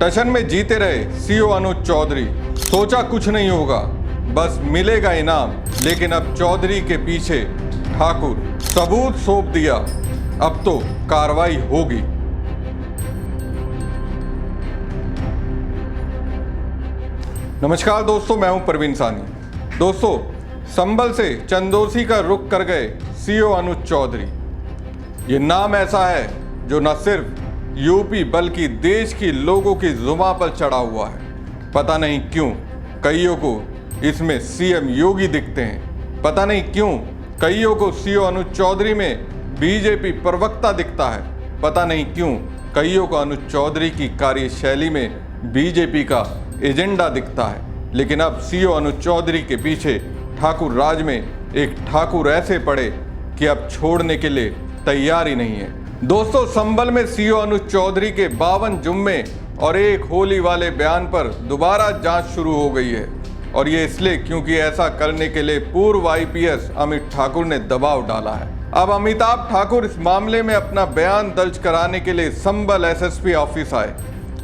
टशन में जीते रहे सीओ अनुज चौधरी। सोचा कुछ नहीं होगा, बस मिलेगा इनाम, लेकिन अब चौधरी के पीछे ठाकुर। सबूत सौंप दिया, अब तो कार्रवाई होगी। नमस्कार दोस्तों, मैं हूं प्रवीण सानी। दोस्तों, संभल से चंदौसी का रुख कर गए सीओ अनुज चौधरी। ये नाम ऐसा है जो न सिर्फ यूपी बल्कि देश की लोगों की जुबान पर चढ़ा हुआ है। पता नहीं क्यों कईयों को इसमें सीएम योगी दिखते हैं। पता नहीं क्यों कईयों को सीओ अनुज चौधरी में बीजेपी प्रवक्ता दिखता है। पता नहीं क्यों कईयों को अनुज चौधरी की कार्यशैली में बीजेपी का एजेंडा दिखता है। लेकिन अब सीओ अनुज चौधरी के पीछे ठाकुर राज में एक ठाकुर ऐसे पड़े कि अब छोड़ने के लिए तैयार ही नहीं है। दोस्तों, संभल में सीओ अनुज चौधरी के 52 जुम्मे और एक होली वाले बयान पर दोबारा जांच शुरू हो गई है। और ये इसलिए क्योंकि ऐसा करने के लिए पूर्व आईपीएस अमित ठाकुर ने दबाव डाला है। अब अमिताभ ठाकुर इस मामले में अपना बयान दर्ज कराने के लिए संभल एसएसपी ऑफिस आए।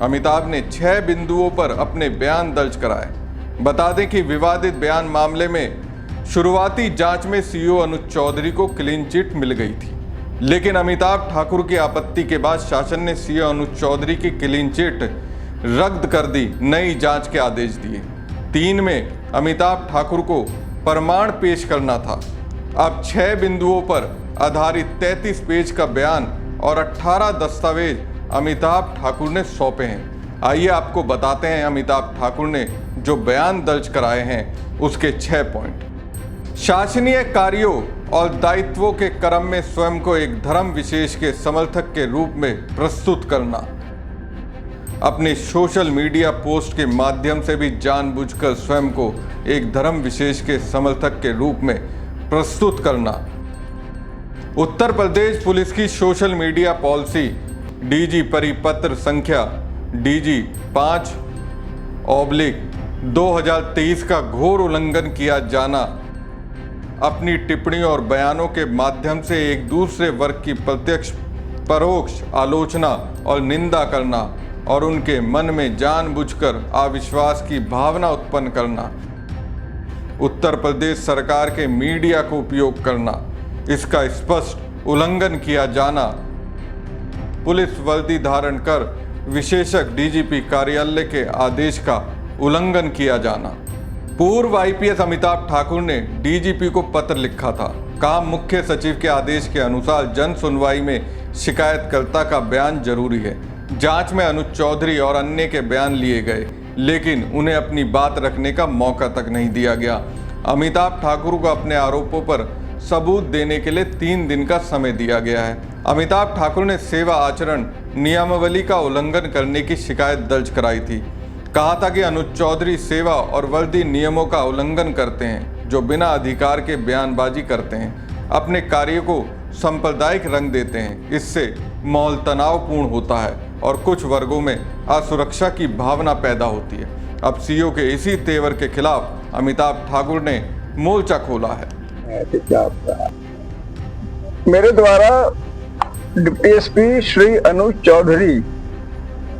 अमिताभ ने 6 बिंदुओं पर अपने बयान दर्ज कराए। बता दें कि विवादित बयान मामले में शुरुआती जांच में सीओ अनुज चौधरी को क्लीन चिट मिल गई थी, लेकिन अमिताभ ठाकुर की आपत्ति के बाद शासन ने सीओ अनुज चौधरी की क्लीन चिट रद्द कर दी, नई जांच के आदेश दिए। 3 में अमिताभ ठाकुर को प्रमाण पेश करना था। अब 6 बिंदुओं पर आधारित 33 पेज का बयान और 18 दस्तावेज अमिताभ ठाकुर ने सौंपे हैं। आइए आपको बताते हैं अमिताभ ठाकुर ने जो बयान दर्ज कराए हैं उसके 6 पॉइंट। शासनीय कार्यों और दायित्वों के क्रम में स्वयं को एक धर्म विशेष के समर्थक के रूप में प्रस्तुत करना। अपने सोशल मीडिया पोस्ट के माध्यम से भी जानबूझकर स्वयं को एक धर्म विशेष के समर्थक के रूप में प्रस्तुत करना। उत्तर प्रदेश पुलिस की सोशल मीडिया पॉलिसी डीजी परिपत्र संख्या DG 5/2023 का घोर उल्लंघन किया जाना। अपनी टिप्पणियों और बयानों के माध्यम से एक दूसरे वर्ग की प्रत्यक्ष परोक्ष आलोचना और निंदा करना और उनके मन में जानबूझकर अविश्वास की भावना उत्पन्न करना। उत्तर प्रदेश सरकार के मीडिया को उपयोग करना, इसका स्पष्ट उल्लंघन किया जाना। पुलिस वर्दी धारण कर विशेषज्ञ डीजीपी कार्यालय के आदेश का उल्लंघन किया जाना। पूर्व आईपीएस अमिताभ ठाकुर ने डीजीपी को पत्र लिखा था। कहा, मुख्य सचिव के आदेश के अनुसार जन सुनवाई में शिकायतकर्ता का बयान जरूरी है। जांच में अनुज चौधरी और अन्य के बयान लिए गए, लेकिन उन्हें अपनी बात रखने का मौका तक नहीं दिया गया। अमिताभ ठाकुर को अपने आरोपों पर सबूत देने के लिए 3 दिन का समय दिया गया है। अमिताभ ठाकुर ने सेवा आचरण नियमावली का उल्लंघन करने की शिकायत दर्ज कराई थी। कहा था कि अनुज चौधरी सेवा और वर्दी नियमों का उल्लंघन करते हैं, जो बिना अधिकार के बयानबाजी करते हैं, अपने कार्य को सांप्रदायिक रंग देते हैं। इससे माहौल तनावपूर्ण होता है और कुछ वर्गों में असुरक्षा की भावना पैदा होती है। अब सीओ के इसी तेवर के खिलाफ अमिताभ ठाकुर ने मोर्चा खोला है। मेरे द्वारा डिप्टी एसपी श्री अनुज चौधरी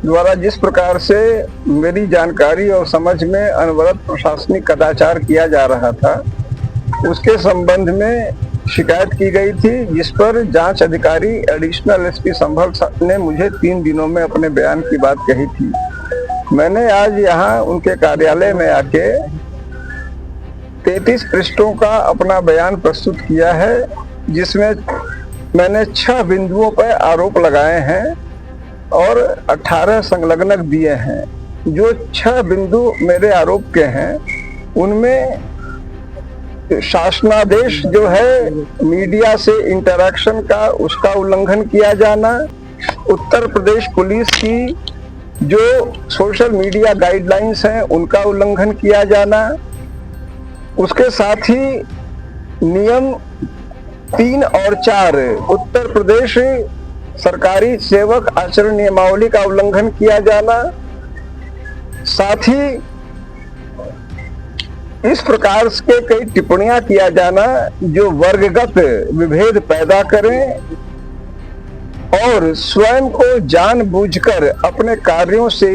द्वारा जिस प्रकार से मेरी जानकारी और समझ में अनवरत प्रशासनिक कदाचार किया जा रहा था, उसके संबंध में शिकायत की गई थी, जिस पर जांच अधिकारी एडिशनल एसपी संभल ने मुझे 3 दिनों में अपने बयान की बात कही थी। मैंने आज यहाँ उनके कार्यालय में आके 33 पृष्ठों का अपना बयान प्रस्तुत किया है, जिसमें मैंने 6 बिंदुओं पर आरोप लगाए हैं और 18 संलग्नक दिए हैं। जो 6 बिंदु मेरे आरोप के हैं, उनमें शासनादेश जो है मीडिया से इंटरैक्शन का, उसका उल्लंघन किया जाना, उत्तर प्रदेश पुलिस की जो सोशल मीडिया गाइडलाइंस हैं उनका उल्लंघन किया जाना, उसके साथ ही नियम 3 और 4 उत्तर प्रदेश सरकारी सेवक आचरण नियमावली का उल्लंघन किया जाना, साथ ही इस प्रकार के कई टिप्पणियां किया जाना जो वर्गगत विभेद पैदा करें और स्वयं को जानबूझकर अपने कार्यों से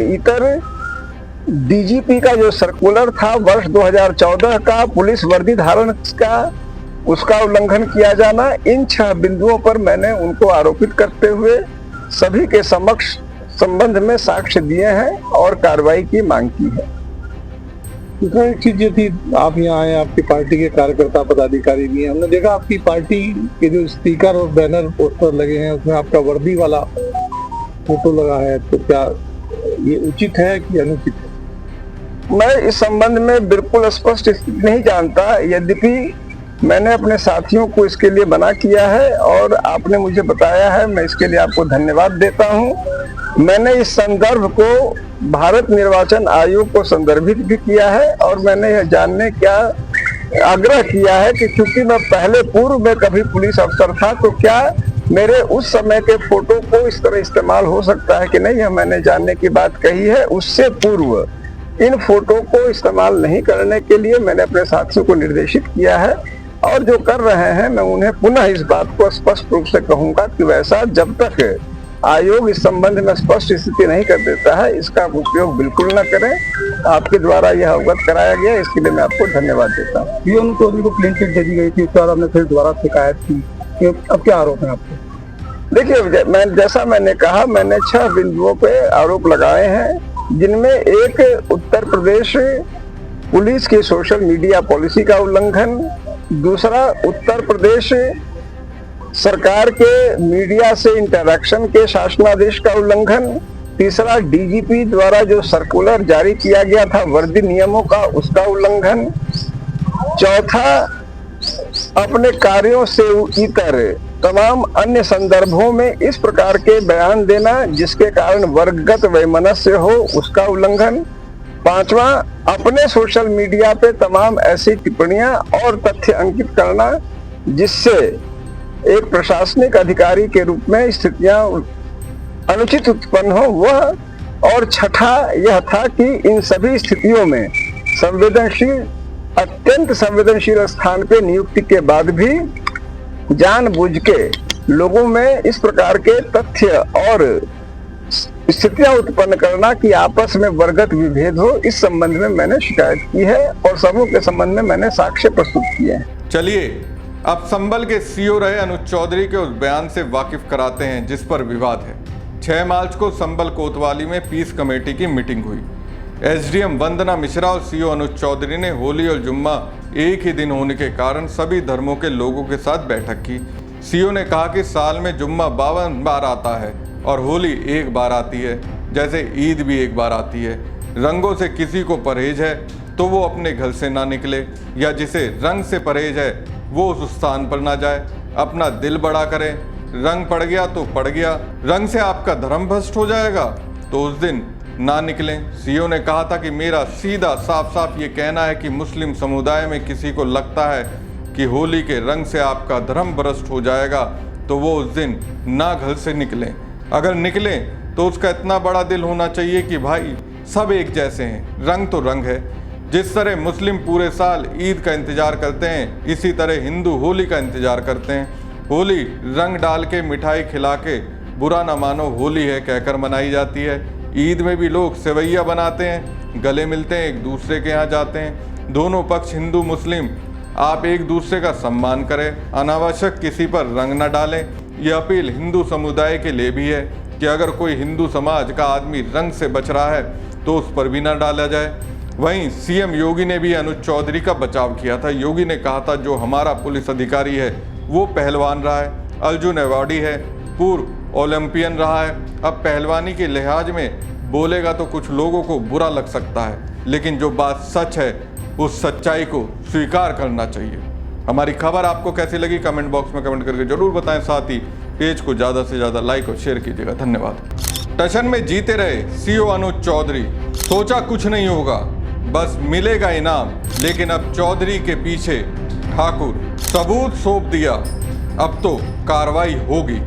इतर डीजीपी का जो सर्कुलर था वर्ष 2014 का पुलिस वर्दी धारण का, उसका उल्लंघन किया जाना, इन 6 बिंदुओं पर मैंने उनको आरोपित करते हुए सभी के समक्ष संबंध में साक्ष्य दिए हैं और कार्रवाई की मांग की है। दूसरा एक चीज जो थी, आप यहाँ आए, आपकी पार्टी के कार्यकर्ता पदाधिकारी भी हैं, हमने देखा आपकी पार्टी के जो स्पीकर और बैनर पोस्टर लगे हैं उसमें आपका वर्दी वाला फोटो लगा है, तो क्या ये उचित है कि अनुचित है? मैं इस संबंध में बिल्कुल स्पष्ट नहीं जानता, यद्यपि मैंने अपने साथियों को इसके लिए मना किया है और आपने मुझे बताया है, मैं इसके लिए आपको धन्यवाद देता हूं। मैंने इस संदर्भ को भारत निर्वाचन आयोग को संदर्भित भी किया है और मैंने यह जानने का आग्रह किया है कि क्योंकि मैं पहले पूर्व में कभी पुलिस अफसर था, तो क्या मेरे उस समय के फोटो को इस तरह इस्तेमाल हो सकता है कि नहीं, यह मैंने जानने की बात कही है। उससे पूर्व इन फोटो को इस्तेमाल नहीं करने के लिए मैंने अपने साथियों को निर्देशित किया है और जो कर रहे हैं मैं उन्हें पुनः इस बात को स्पष्ट रूप से कहूंगा कि वैसा जब तक आयोग इस संबंध में स्पष्ट स्थिति नहीं कर देता है, इसका उपयोग बिल्कुल न करें। आपके द्वारा यह अवगत कराया गया, इसके लिए मैं आपको धन्यवाद देता हूँ। सीओ अनु चौधरी को क्लीन चिट दे दी गई थी, उसके बाद आपने फिर दोबारा शिकायत की, अब क्या आरोप है आपको? देखिए, जैसा मैंने कहा, मैंने 6 बिंदुओं पे आरोप लगाए हैं, जिनमें एक उत्तर प्रदेश पुलिस की सोशल मीडिया पॉलिसी का उल्लंघन, दूसरा उत्तर प्रदेश सरकार के मीडिया से इंटरैक्शन के शासनादेश का उल्लंघन, तीसरा डीजीपी द्वारा जो सर्कुलर जारी किया गया था वर्दी नियमों का, उसका उल्लंघन, चौथा अपने कार्यों से इतर तमाम अन्य संदर्भों में इस प्रकार के बयान देना जिसके कारण वर्गगत वैमनस्य हो, उसका उल्लंघन, पांचवा अपने सोशल मीडिया पे तमाम ऐसी टिप्पणियां और तथ्य अंकित करना जिससे एक प्रशासनिक अधिकारी के रूप में स्थितियां अनुचित उत्पन्न हो वह, और छठा यह था कि इन सभी स्थितियों में संवेदनशील, अत्यंत संवेदनशील स्थान पे नियुक्ति के बाद भी जानबूझ के लोगों में इस प्रकार के तथ्य और स्थितियां उत्पन्न करना कि आपस में वर्गत विभेद हो, इस संबंध में मैंने शिकायत की है और सबों के संबंध में मैंने साक्ष्य प्रस्तुत किए हैं। चलिए अब संबल के सीओ रहे अनुज चौधरी के उस बयान से वाकिफ कराते हैं जिस पर विवाद है। 6 मार्च को संबल कोतवाली में पीस कमेटी की मीटिंग हुई। एसडीएम वंदना मिश्रा और सीओ अनुज चौधरी ने होली और जुम्मा एक ही दिन होने के कारण सभी धर्मों के लोगों के साथ बैठक की। सीओ ने कहा कि साल में जुम्मा 52 बार आता है और होली एक बार आती है, जैसे ईद भी एक बार आती है। रंगों से किसी को परहेज है तो वो अपने घर से ना निकले, या जिसे रंग से परहेज है वो उस स्थान पर ना जाए, अपना दिल बड़ा करे। रंग पड़ गया तो पड़ गया, रंग से आपका धर्म भ्रष्ट हो जाएगा तो उस दिन ना निकलें। सीओ ने कहा था कि मेरा सीधा साफ साफ ये कहना है कि मुस्लिम समुदाय में किसी को लगता है कि होली के रंग से आपका धर्म भ्रष्ट हो जाएगा तो वो उस दिन ना घर से निकलें। अगर निकलें तो उसका इतना बड़ा दिल होना चाहिए कि भाई सब एक जैसे हैं, रंग तो रंग है। जिस तरह मुस्लिम पूरे साल ईद का इंतजार करते हैं, इसी तरह हिंदू होली का इंतजार करते हैं। होली रंग डाल के मिठाई खिला के बुरा ना मानो होली है कहकर मनाई जाती है। ईद में भी लोग सेवैया बनाते हैं, गले मिलते हैं, एक दूसरे के यहाँ जाते हैं। दोनों पक्ष हिंदू मुस्लिम आप एक दूसरे का सम्मान करें, अनावश्यक किसी पर रंग न डालें। यह अपील हिंदू समुदाय के लिए भी है कि अगर कोई हिंदू समाज का आदमी रंग से बच रहा है तो उस पर भी न डाला जाए। वहीं सीएम योगी ने भी अनुज चौधरी का बचाव किया था। योगी ने कहा था जो हमारा पुलिस अधिकारी है वो पहलवान रहा है, अर्जुन अवार्डी है, पूर्व ओलंपियन रहा है। अब पहलवानी के लिहाज में बोलेगा तो कुछ लोगों को बुरा लग सकता है, लेकिन जो बात सच है उस सच्चाई को स्वीकार करना चाहिए। हमारी खबर आपको कैसी लगी कमेंट बॉक्स में कमेंट करके जरूर बताएं। साथ ही पेज को ज़्यादा से ज़्यादा लाइक और शेयर कीजिएगा। धन्यवाद। टशन में जीते रहे सीओ अनुज चौधरी, सोचा कुछ नहीं होगा, बस मिलेगा इनाम, लेकिन अब चौधरी के पीछे ठाकुर। सबूत सौंप दिया, अब तो कार्रवाई होगी।